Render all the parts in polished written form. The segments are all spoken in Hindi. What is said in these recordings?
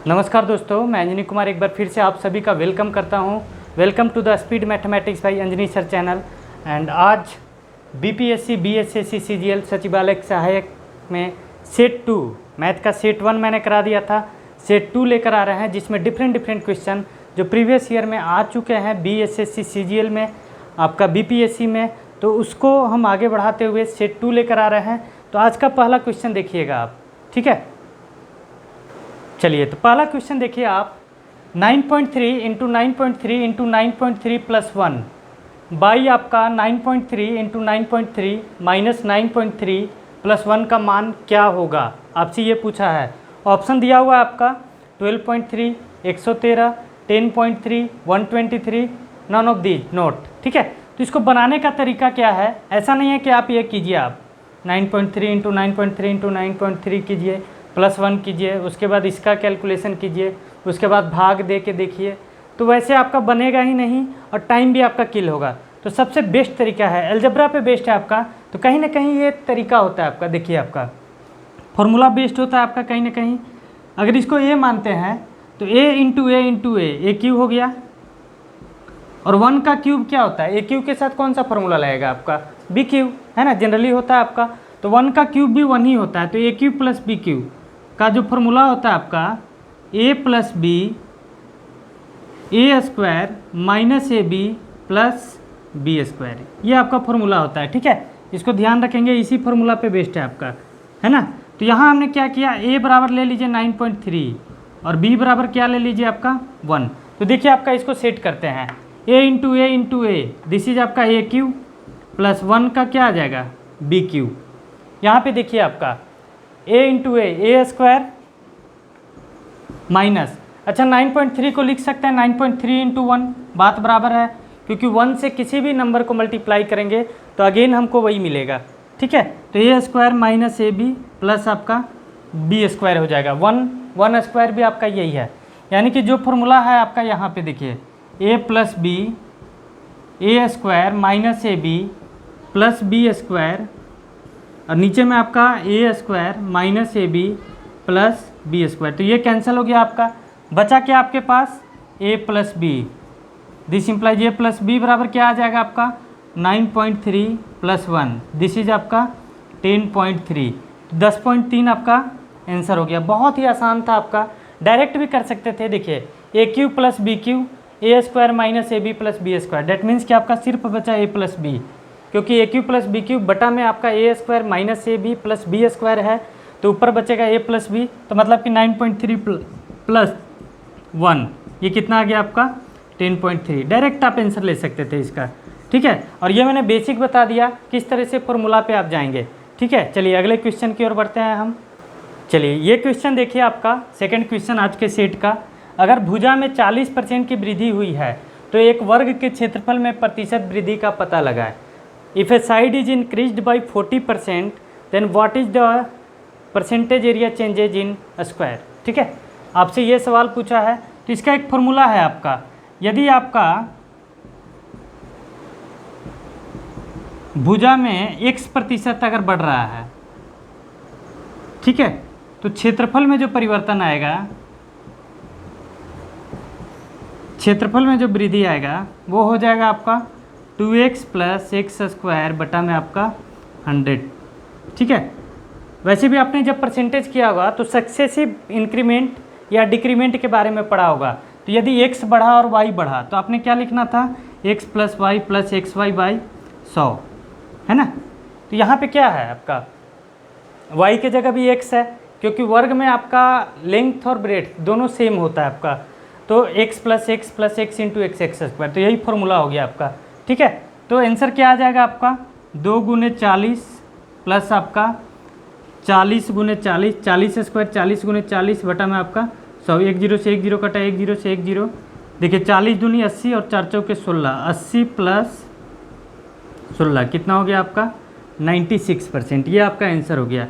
नमस्कार दोस्तों, मैं अंजनी कुमार एक बार फिर से आप सभी का वेलकम करता हूं। Welcome to the speed mathematics by Anjani sir channel. And आज बीपीएससी बीएसएससी सीजीएल सचिवालय सहायक में सेट 2 मैथ का सेट 1 मैंने करा दिया था। सेट 2 लेकर आ रहे हैं जिसमें डिफरेंट क्वेश्चन जो प्रीवियस ईयर में आ चुके हैं बीएसएससी सीजीएल में, आपका बीपीएससी में, तो उसको हम आगे बढ़ाते हुए सेट 2 लेकर आ रहे हैं। तो आज का पहला क्वेश्चन देखिएगा आप, ठीक है। चलिए, तो पहला क्वेश्चन देखिए आप, 9.3 इंटू 9.3 इंटू 9.3 प्लस 1 बाई आपका 9.3 इंटू 9.3 माइनस 9.3 प्लस 1 का मान क्या होगा, आपसे ये पूछा है। ऑप्शन दिया हुआ है आपका 12.3, 113, 10.3, 123, नॉन ऑफ दीज नोट, ठीक है। तो इसको बनाने का तरीका क्या है, ऐसा नहीं है कि आप ये कीजिए, आप 9.3 इंटू 9.3 इंटू 9.3 कीजिए, प्लस 1 कीजिए, उसके बाद इसका कैलकुलेशन कीजिए, उसके बाद भाग दे के देखिए, तो वैसे आपका बनेगा ही नहीं और टाइम भी आपका किल होगा। तो सबसे बेस्ट तरीका है, अलजेब्रा पे बेस्ट है आपका, तो कहीं ना कहीं ये तरीका होता है आपका। देखिए, आपका फॉर्मूला बेस्ट होता है आपका कहीं ना कहीं। अगर इसको ए मानते हैं तो ए इंटू ए क्यूब हो गया, और 1 का क्यूब क्या होता है, ए क्यूब के साथ कौन सा फॉर्मूला लगेगा आपका, बी क्यूब, है ना, जनरली होता है आपका। तो 1 का क्यूब भी 1 ही होता है, तो a cube plus B cube का जो फॉर्मूला होता है आपका a plus B A square minus A B plus B square, ये आपका फॉर्मूला होता है, ठीक है। इसको ध्यान रखेंगे, इसी फॉर्मूला पे बेस्ड है आपका, है ना। तो यहाँ हमने क्या किया, a बराबर ले लीजिए 9.3 और b बराबर क्या ले लीजिए आपका 1। तो देखिए आपका इसको सेट करते हैं, a into A this is आपका ए क्यूब प्लस 1 का क्या आ जाएगा बी क्यूब। यहाँ पे देखिए आपका a into A square minus, अच्छा 9.3 को लिख सकते हैं 9.3 इंटू 1, बात बराबर है, क्योंकि 1 से किसी भी नंबर को मल्टीप्लाई करेंगे तो अगेन हमको वही मिलेगा, ठीक है। तो A square minus A B plus आपका बी स्क्वायर हो जाएगा, 1 स्क्वायर भी आपका यही है। यानी कि जो फॉर्मूला है आपका यहाँ पे देखिए, A plus B A square minus A B plus B square, और नीचे में आपका A square minus A B plus B square, तो ये कैंसिल हो गया आपका। बचा क्या आपके पास, A plus B, this implies A plus B बराबर क्या आ जाएगा आपका 9.3 प्लस 1, दिस इज आपका 10.3, 10.3 आपका आंसर हो गया। बहुत ही आसान था आपका, डायरेक्ट भी कर सकते थे। देखिए, A cube plus B cube A square minus A B plus B square, that means कि आपका सिर्फ बचा ए प्लस बी, क्योंकि A cube plus B cube बटा में आपका A square minus A B plus B square है, तो ऊपर बचेगा ए प्लस बी, तो मतलब कि 9.3 प्लस 1, ये कितना आ गया आपका 10.3। डायरेक्ट आप आंसर ले सकते थे इसका, ठीक है। और ये मैंने बेसिक बता दिया किस तरह से फॉर्मूला पे आप जाएंगे, ठीक है। चलिए अगले क्वेश्चन की ओर बढ़ते हैं हम। चलिए, ये क्वेश्चन देखिए आपका सेकेंड क्वेश्चन आज के सेट का। अगर भुजा में 40% की वृद्धि हुई है तो एक वर्ग के क्षेत्रफल में प्रतिशत वृद्धि का पता लगाएं। If a side is increased by 40% then what is the percentage area changes in square, ठीक है। आपसे ये सवाल पूछा है, तो इसका एक फॉर्मूला है आपका, यदि आपका भुजा में x% अगर बढ़ रहा है, ठीक है, तो क्षेत्रफल में जो परिवर्तन आएगा, क्षेत्रफल में जो वृद्धि आएगा वो हो जाएगा आपका 2x प्लस एक्स स्क्वायर बटा में आपका 100, ठीक है। वैसे भी आपने जब परसेंटेज किया होगा तो सक्सेसिव इंक्रीमेंट या डिक्रीमेंट के बारे में पढ़ा होगा। तो यदि x बढ़ा और y बढ़ा तो आपने क्या लिखना था, x plus y plus x y by 100, है ना। तो यहाँ पे क्या है आपका y के जगह भी x है, क्योंकि वर्ग में आपका लेंथ और ब्रेड्थ दोनों सेम होता है आपका, तो x plus x into x square, तो यही फॉर्मूला हो गया आपका, ठीक है। तो आंसर क्या आ जाएगा आपका 2 गुने 40 प्लस आपका 40 गुने 40, 40 स्क्वायर 40 गुने 40 बटा में आपका 100, 1 0 से 1 0 कटा, 1 0 से 1 0, देखिए 40 दूनी 80 और 4 चौके 16, 80 प्लस 16 कितना हो गया आपका 96%, ये आपका आंसर हो गया।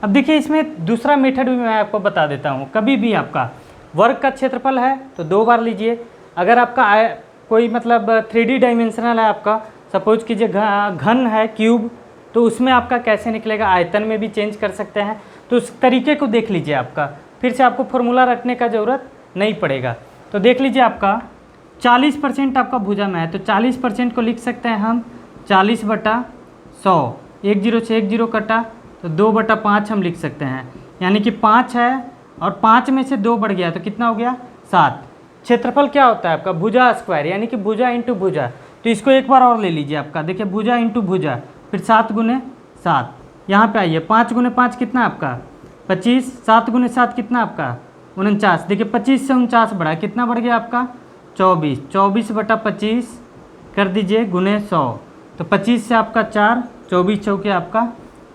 अब देखिए इसमें दूसरा मेथड भी मैं आपको बता देता हूँ। कभी भी आपका वर्ग का क्षेत्रफल है तो 2 बार लीजिए, अगर आपका कोई मतलब 3D डायमेंशनल है आपका, सपोज कीजिए घन है क्यूब, तो उसमें आपका कैसे निकलेगा, आयतन में भी चेंज कर सकते हैं, तो उस तरीके को देख लीजिए आपका। फिर से आपको फॉर्मूला रखने का ज़रूरत नहीं पड़ेगा। तो देख लीजिए आपका 40% आपका भुजा में है, तो 40% को लिख सकते हैं हम 40/100। 1 0 से 1 0 कटा तो 2/5 हम लिख सकते हैं, यानी कि 5 है और 5 में से 2 बढ़ गया तो कितना हो गया 7। क्षेत्रफल क्या होता है आपका भुजा स्क्वायर, यानी कि भुजा इंटू भुजा। तो इसको एक बार और ले लीजिए आपका, देखिए भुजा इंटू भुजा, फिर 7 × 7। यहाँ पे आइए 5 × 5 कितना आपका 25, 7 × 7 कितना आपका 49। देखिए 25 से 49 बढ़ा, कितना बढ़ गया आपका 24। 24/25 कर दीजिए गुने 100, तो 25 से आपका 4, 24 चौके आपका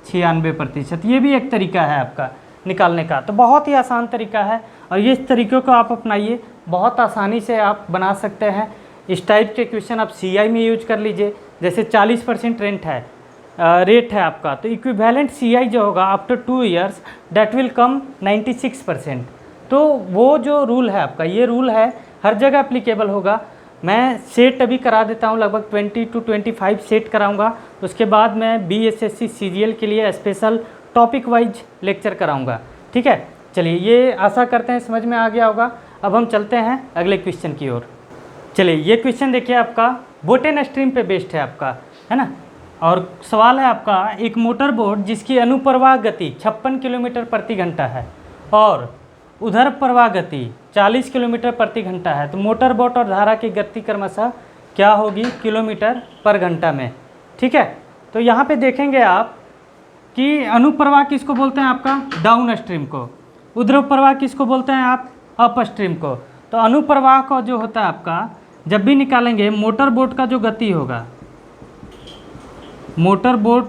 96%। ये भी एक तरीका है आपका निकालने का। तो बहुत ही आसान तरीका है और ये इस तरीक़ों को आप अपनाइए, बहुत आसानी से आप बना सकते हैं। इस टाइप के क्वेश्चन आप CI में यूज कर लीजिए। जैसे 40% रेट है आपका, तो इक्विवेलेंट CI जो होगा after 2 years that will come 96%। तो वो जो रूल है आपका, ये रूल है हर जगह एप्लीकेबल होगा। मैं सेट अभी करा देता हूँ, लगभग 20 to 25 सेट कराऊंगा। उसके बाद मैं BSSC CGL के लिए स्पेशल टॉपिक वाइज लेक्चर कराऊंगा। ठीक है, चलिए ये आशा करते हैं समझ में आ गया होगा। अब हम चलते हैं अगले क्वेश्चन की ओर। चलिए ये क्वेश्चन देखिए आपका बोट एंड स्ट्रीम पे बेस्ड है आपका, है ना। और सवाल है आपका, एक मोटर बोट जिसकी अनुप्रवाह गति 56 किलोमीटर प्रति घंटा है और उधर प्रवाह गति 40 किलोमीटर प्रति घंटा है, तो मोटर बोट और धारा की गति क्रमशः क्या होगी किलोमीटर पर घंटा में। ठीक है, तो यहाँ पे देखेंगे आप कि अनुप्रवाह किसको बोलते हैं आपका डाउन स्ट्रीम को, उध्रव प्रवाह किसको बोलते हैं आप अप स्ट्रीम को। तो अनुप्रवाह को जो होता है आपका जब भी निकालेंगे, मोटर बोट का जो गति होगा, मोटर बोट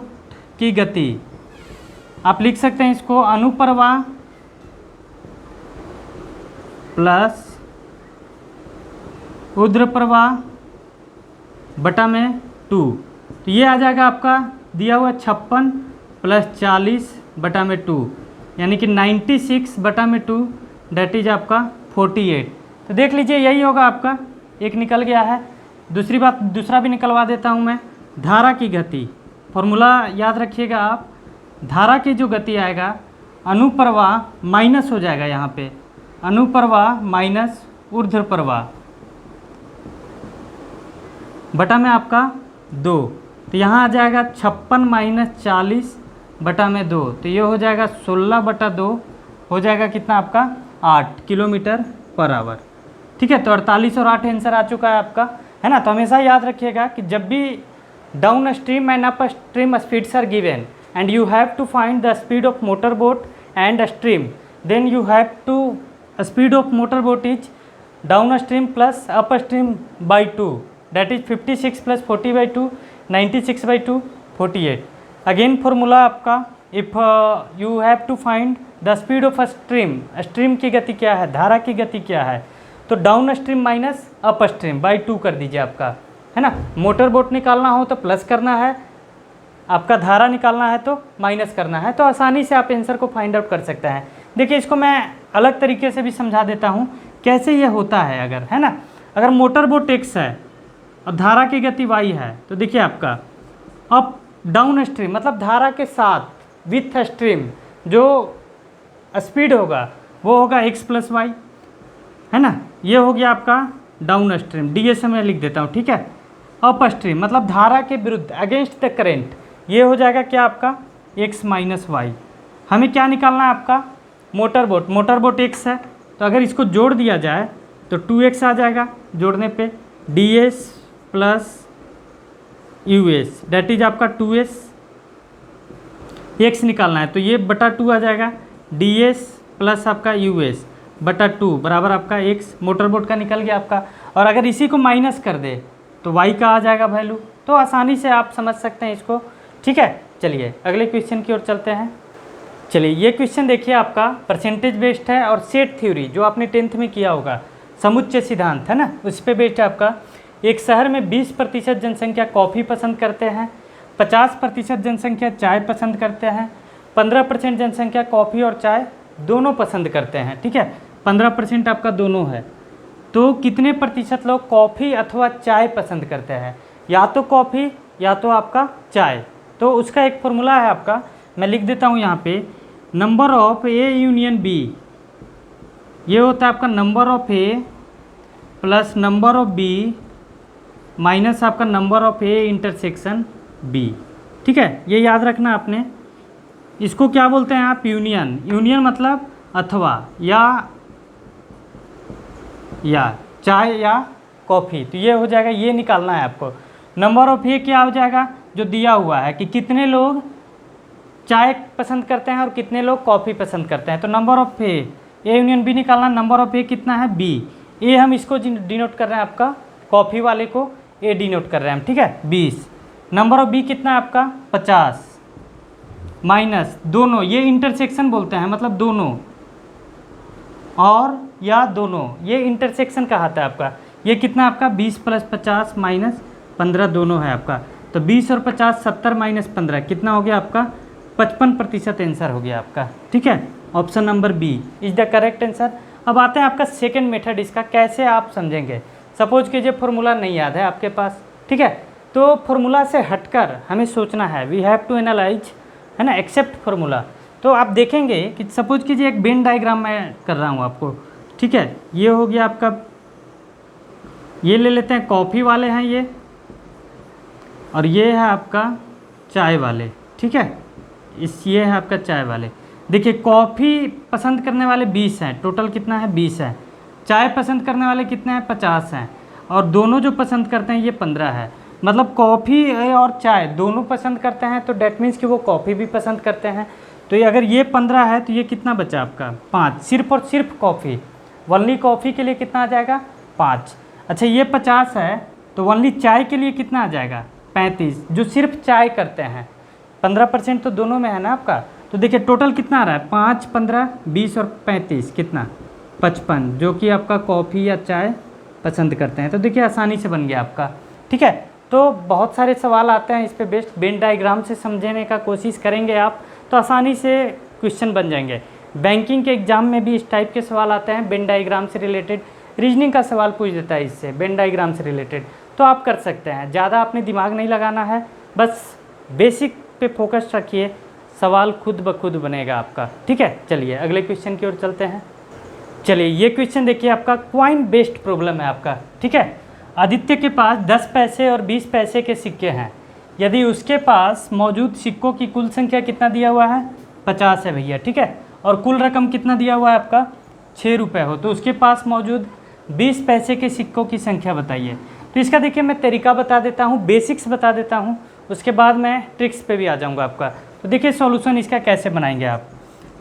की गति आप लिख सकते हैं इसको अनुप्रवाह प्लस उध्र प्रवाह बटा में 2। तो ये आ जाएगा आपका दिया हुआ 56 + 40 बटा में 2, यानी कि 96 बटा में 2 डेट इज आपका 48। तो देख लीजिए यही होगा आपका, एक निकल गया है। दूसरी बात, दूसरा भी निकलवा देता हूँ मैं। धारा की गति फॉर्मूला याद रखिएगा आप, धारा की जो गति आएगा अनुप्रवाह माइनस हो जाएगा यहाँ पे, अनुप्रवाह माइनस ऊर्ध्व प्रवाह बटा में आपका 2। तो यहाँ आ जाएगा 56 - 40 बटा में 2, तो ये हो जाएगा 16/2, हो जाएगा कितना आपका 8 किलोमीटर पर आवर। ठीक है, तो 48 और 8 आंसर आ चुका है आपका, है ना। तो हमेशा याद रखिएगा कि जब भी downstream and upstream speeds are given and you have to find the speed of motor boat and stream, then you have to speed of motor boat is downstream plus upstream by 2, that is 56 + 40/2, 96/2, 48। Again formula आपका, if you have to find the speed of a stream, stream की गति क्या है, धारा की गति क्या है, तो down stream minus up stream by 2 कर दीजिए आपका, है ना। मोटर बोट निकालना हो तो प्लस करना है, आपका धारा निकालना है तो माइनस करना है। तो आसानी से आप आंसर को फाइंड आउट कर सकते हैं। देखिए इसको मैं अलग तरीके से भी समझा देता हूँ कैसे ये होता है। अगर, है ना, अगर मोटर बोट x है और धारा की गति y है, तो देखिए आपका अप डाउन स्ट्रीम मतलब धारा के साथ विथ स्ट्रीम जो स्पीड होगा वो होगा x + y, है ना। ये हो गया आपका डाउन स्ट्रीम, ds में लिख देता हूँ। ठीक है, अप स्ट्रीम मतलब धारा के विरुद्ध अगेंस्ट द करेंट, ये हो जाएगा क्या आपका x - y। हमें क्या निकालना है आपका motor boat, motor boat x है, तो अगर इसको जोड़ दिया जाए तो 2x आ जाएगा जोड़ने पे, ds + us डेट इज आपका 2s, x निकालना है तो ये बटा 2 आ जाएगा, ds + आपका us बटा 2 बराबर आपका x, मोटर बोट का निकल गया आपका। और अगर इसी को माइनस कर दे तो y का आ जाएगा वैल्यू। तो आसानी से आप समझ सकते हैं इसको। ठीक है, चलिए अगले क्वेश्चन की ओर चलते हैं। चलिए ये क्वेश्चन देखिए आपका परसेंटेज बेस्ड है और सेट थ्योरी जो आपने 10th में किया होगा, समुच्चय सिद्धांत, है ना, उस पर बेस्ड है आपका। एक शहर में 20% जनसंख्या कॉफ़ी पसंद करते हैं, 50% जनसंख्या चाय पसंद करते हैं, 15% जनसंख्या कॉफ़ी और चाय दोनों पसंद करते हैं। ठीक है, 15% आपका दोनों है, तो कितने प्रतिशत लोग कॉफ़ी अथवा चाय पसंद करते हैं, या तो कॉफ़ी या तो आपका चाय। तो उसका एक फॉर्मूला है आपका, मैं लिख देता हूँ यहाँ पे, number of A union B ये होता है आपका number of A plus number of B minus आपका number of A intersection B. ठीक है, ये याद रखना आपने। इसको क्या बोलते हैं आप? यूनियन। यूनियन मतलब अथवा या चाय या कॉफ़ी। तो ये हो जाएगा, ये निकालना है आपको। नंबर ऑफ ए क्या हो जाएगा? जो दिया हुआ है कि कितने लोग चाय पसंद करते हैं और कितने लोग कॉफ़ी पसंद करते हैं। तो number of a union b निकालना। नंबर ऑफ ए कितना है? बी। ए हम इसको डिनोट कर रहे हैं आपका, कॉफ़ी वाले को ए डिनोट कर रहे हैं हम। ठीक है, 20। नंबर ऑफ बी कितना है आपका? 50 माइनस दोनों, ये इंटरसेक्शन बोलते हैं, मतलब दोनों और या दोनों, ये इंटरसेक्शन कहाता है आपका। ये कितना आपका? 20 प्लस 50 माइनस 15 दोनों है आपका। तो 20 और 50 70 माइनस 15 कितना हो गया आपका? 55% आंसर हो गया आपका। ठीक है, option number b is the correct answer. अब आते हैं आपका सेकंड मेथड, इसका कैसे आप समझेंगे। सपोज कीजिए फॉर्मूला नहीं याद है आपके पास, ठीक है, तो फॉर्मूला से हटकर हमें सोचना है। वी हैव टू एनालाइज, है ना, एक्सेप्ट फॉर्मूला। तो आप देखेंगे कि सपोज कीजिए एक वेन डायग्राम मैं कर रहा हूँ आपको। ठीक है, ये हो गया आपका, ये ले लेते हैं, कॉफ़ी वाले हैं ये, और ये है आपका चाय वाले। ठीक है, ये है आपका चाय वाले। देखिए कॉफ़ी पसंद करने वाले 20 हैं, टोटल कितना है? 20 है। चाय पसंद करने वाले कितने हैं? 50 हैं। और दोनों जो पसंद करते हैं ये 15 है। मतलब कॉफ़ी और चाय दोनों पसंद करते हैं, तो डैट मीन्स कि वो कॉफ़ी भी पसंद करते हैं। तो ये अगर ये 15 है तो ये कितना बचा आपका? 5। सिर्फ और सिर्फ कॉफ़ी, वनली कॉफ़ी के लिए कितना आ जाएगा? 5। अच्छा ये 50 है तो वनली चाय के लिए कितना आ जाएगा? 35, जो सिर्फ चाय करते हैं। 15% तो दोनों में है ना आपका। तो देखिए टोटल कितना आ रहा है? 5, 15, 20 और 35 कितना? 55, जो कि आपका कॉफ़ी या चाय पसंद करते हैं। तो देखिए आसानी से बन गया आपका। ठीक है, तो बहुत सारे सवाल आते हैं इस पे बेस्ड, वेन डायग्राम से समझने का कोशिश करेंगे आप तो आसानी से क्वेश्चन बन जाएंगे। बैंकिंग के एग्जाम में भी इस टाइप के सवाल आते हैं, वेन डायग्राम से रिलेटेड। रीजनिंग का सवाल पूछ देता है इससे, वेन डायग्राम से रिलेटेड, तो आप कर सकते हैं। ज़्यादा आपने दिमाग नहीं लगाना है, बस बेसिक पे फोकस रखिए, सवाल खुद ब खुद बनेगा आपका। ठीक है, चलिए अगले क्वेश्चन की ओर चलते हैं। चलिए ये क्वेश्चन देखिए, आपका क्वाइन बेस्ड प्रॉब्लम है आपका। ठीक है, आदित्य के पास 10 पैसे और 20 पैसे के सिक्के हैं। यदि उसके पास मौजूद सिक्कों की कुल संख्या कितना दिया हुआ है? 50 है भैया। ठीक है, और कुल रकम कितना दिया हुआ है आपका? 6 रुपये हो, तो उसके पास मौजूद 20 पैसे के सिक्कों की संख्या बताइए। तो इसका देखिए मैं तरीका बता देता हूँ, बेसिक्स बता देता हूँ, उसके बाद मैं ट्रिक्स पे भी आ जाऊँगा आपका। तो देखिए सॉल्यूशन इसका कैसे बनाएंगे आप।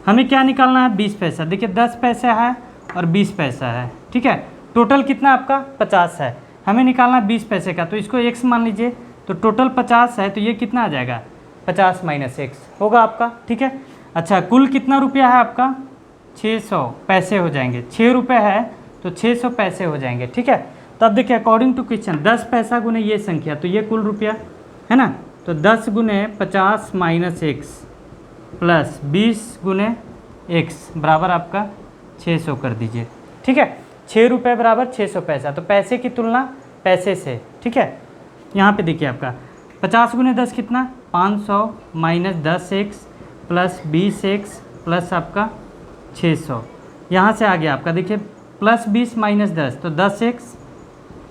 हमें क्या निकालना है? 20 पैसा। देखिए 10 पैसा है और 20 पैसा है। ठीक है, टोटल कितना आपका? 50 है। हमें निकालना है 20 पैसे का, तो इसको x मान लीजिए। तो टोटल 50 है, तो ये कितना आ जाएगा? 50 माइनस x होगा आपका। ठीक है, अच्छा कुल कितना रुपया है आपका? 600 पैसे हो जाएंगे। 6 रुपये है तो 600 पैसे हो जाएंगे। ठीक है, तो अब देखिए अकॉर्डिंग टू क्वेश्चन 10 पैसा गुने ये संख्या, तो ये कुल रुपया है ना। तो 10 गुने 50 माइनस x प्लस 20 गुने x बराबर आपका 600 कर दीजिए। ठीक है, 6 रुपये बराबर 600 पैसा, तो पैसे की तुलना पैसे से। ठीक है, यहाँ पे देखिए आपका 50 गुने 10 कितना? 500 minus 10x plus 20x plus आपका 600। यहाँ से आ गया आपका देखिए प्लस 20 माइनस 10 तो 10x।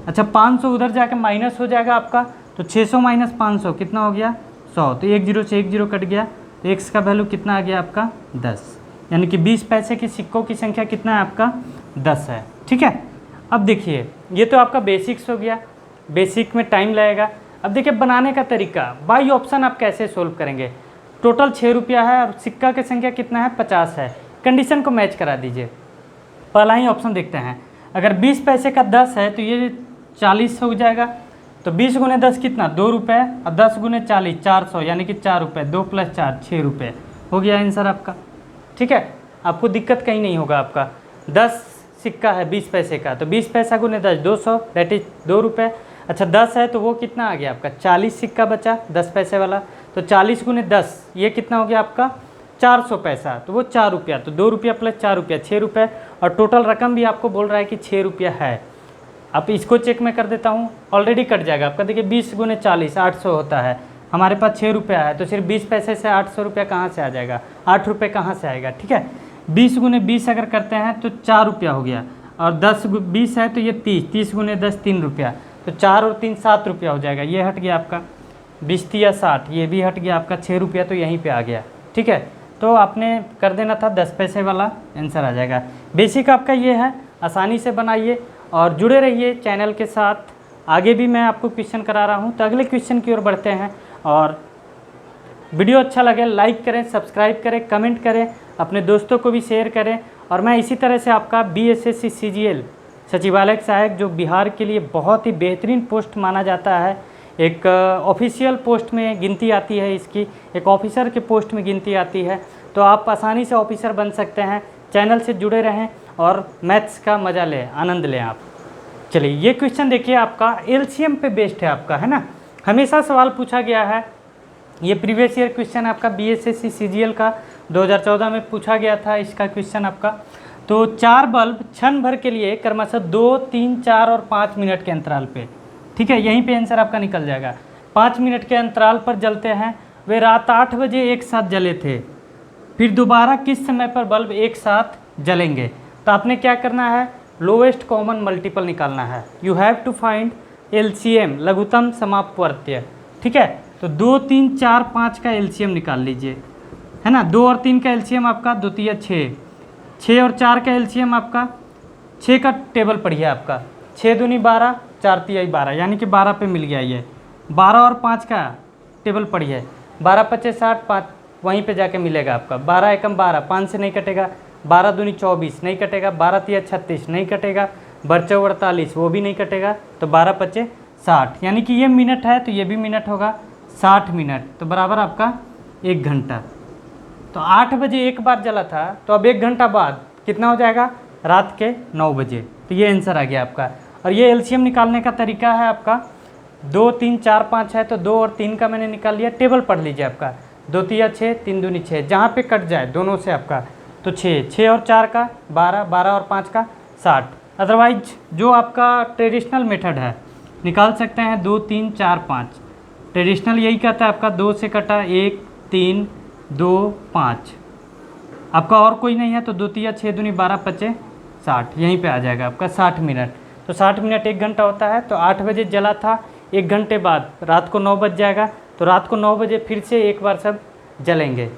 अच्छा 500 उधर जाके माइनस हो जाएगा आपका, तो 600 माइनस 500 कितना हो गया? 100। तो 1 0 से 1 0 कट गया, तो x का वैल्यू कितना आ गया आपका? 10। यानी कि 20 पैसे के सिक्कों की संख्या कितना है आपका? 10 है। ठीक है, अब देखिए ये तो आपका बेसिक्स हो गया, बेसिक में टाइम लगेगा। अब देखिए बनाने का तरीका, बाई ऑप्शन आप कैसे सोल्व करेंगे। टोटल 6 रुपया है और सिक्का की संख्या कितना है? 50 है। कंडीशन को मैच करा दीजिए। पहला ही ऑप्शन देखते हैं, अगर 20 पैसे का 10 है तो ये 40 हो जाएगा। तो 20 गुने 10 कितना? 2 रुपये, और 10 गुने 40 400, यानी कि 4 रुपये। 2 प्लस 4 6 रुपये हो गया आंसर आपका। ठीक है, आपको दिक्कत कहीं नहीं होगा आपका। 10 सिक्का है 20 पैसे का, तो 20 पैसा गुने 10 200, दैट इज 2 रुपये। अच्छा 10 है तो वो कितना आ गया आपका? 40 सिक्का बचा 10 पैसे वाला, तो 40 गुने 10 ये कितना हो गया आपका? 400 पैसा, तो वो 4 रुपया। तो 2 रुपया प्लस 4 रुपया 6 रुपये, और टोटल रकम भी आपको बोल रहा है कि 6 रुपया है। अब इसको चेक मैं कर देता हूँ, ऑलरेडी कट जाएगा आपका। देखिए 20 गुने 40 800 होता है, हमारे पास 6 रुपया है, तो सिर्फ 20 पैसे से 800 रुपया कहाँ से आ जाएगा? 8 रुपये कहाँ से आएगा? ठीक है, 20 गुने 20 अगर करते हैं तो 4 रुपया हो गया, और 20 है तो ये 30 गुने 10 3 रुपया, तो 4 और 3 7 रुपया हो जाएगा। ये हट गया आपका 20 या 60, ये भी हट गया आपका 6 रुपया, तो यहीं पे आ गया। ठीक है, तो आपने कर देना था 10 पैसे वाला, आंसर आ जाएगा। बेसिक आपका ये है, आसानी से बनाइए और जुड़े रहिए चैनल के साथ। आगे भी मैं आपको क्वेश्चन करा रहा हूँ, तो अगले क्वेश्चन की ओर बढ़ते हैं। और वीडियो अच्छा लगे लाइक करें, सब्सक्राइब करें, कमेंट करें, अपने दोस्तों को भी शेयर करें। और मैं इसी तरह से आपका BSSC CGL सचिवालय सहायक, जो बिहार के लिए बहुत ही बेहतरीन पोस्ट माना जाता है, एक ऑफिशियल पोस्ट में गिनती आती है, इसकी एक ऑफिसर के पोस्ट में गिनती आती है, तो आप आसानी से ऑफिसर बन सकते हैं। चैनल से जुड़े रहें और मैथ्स का मज़ा लें, आनंद लें आप। चलिए ये क्वेश्चन देखिए, आपका LCM पे बेस्ड है आपका, है ना, हमेशा सवाल पूछा गया है। ये प्रीवियस ईयर क्वेश्चन आपका BSSC CGL का 2014 में पूछा गया था इसका क्वेश्चन आपका। तो 4 बल्ब क्षण भर के लिए क्रमशः 2, 3, 4 और 5 मिनट के अंतराल पे, ठीक है, यहीं पे आंसर आपका निकल जाएगा। 5 मिनट के अंतराल पर जलते हैं। वे रात 8 बजे एक साथ जले थे, फिर दोबारा किस समय पर बल्ब एक साथ जलेंगे? तो आपने क्या करना है, लोवेस्ट कॉमन मल्टीपल निकालना है। You have to find LCM, लघुत्तम समापवर्त्य। ठीक है, तो 2, 3, 4, 5 का LCM निकाल लीजिए, है ना। 2 और 3 का LCM आपका 2 तिया 6, 6 और 4 का LCM आपका 6 का टेबल पढ़िए आपका, 6 दूनी 12, 4 तिया 12, यानी कि 12 पे मिल गया ये। 12 और 5 का टेबल पढ़िए, 12 पच्चे 60, 5 वहीं पे जाके मिलेगा आपका। 12 एकम 12, 5 से नहीं कटेगा। 12 दूनी 24 नहीं कटेगा। 12 तिया 36 नहीं कटेगा। बरचौ 48 वो भी नहीं कटेगा। तो 12 पच्चे 60, यानी कि ये मिनट है तो ये भी मिनट होगा, 60 मिनट, तो बराबर आपका 1 घंटा। तो 8 बजे एक बार जला था, तो अब 1 घंटा बाद कितना हो जाएगा, रात के 9 बजे। तो ये आंसर आ गया आपका। और ये LCM निकालने का तरीका है आपका, 2, 3, 4, 5 है तो 2 और 3 का मैंने निकाल लिया। टेबल पढ़ लीजिए आपका, 2 तिया 6, 3 दूनी 6, जहाँ पे कट जाए दोनों से आपका, तो 6 और 4 का 12, 12 और 5 का 60। अदरवाइज जो आपका ट्रेडिशनल मेथड है निकाल सकते हैं 2, 3, 4, 5। ट्रेडिशनल यही कहता है आपका 2 से कटा 1, 3, 2, 5। आपका और कोई नहीं है तो 2 तिया 6 दूनी 12 पच्चे 60, यहीं पे आ जाएगा आपका 60 मिनट। तो 60 मिनट 1 घंटा होता है। तो 8 बजे जला था, 1 घंटे बाद रात को 9 बज जाएगा, तो रात को 9 बजे फिर से एक बार सब जलेंगे।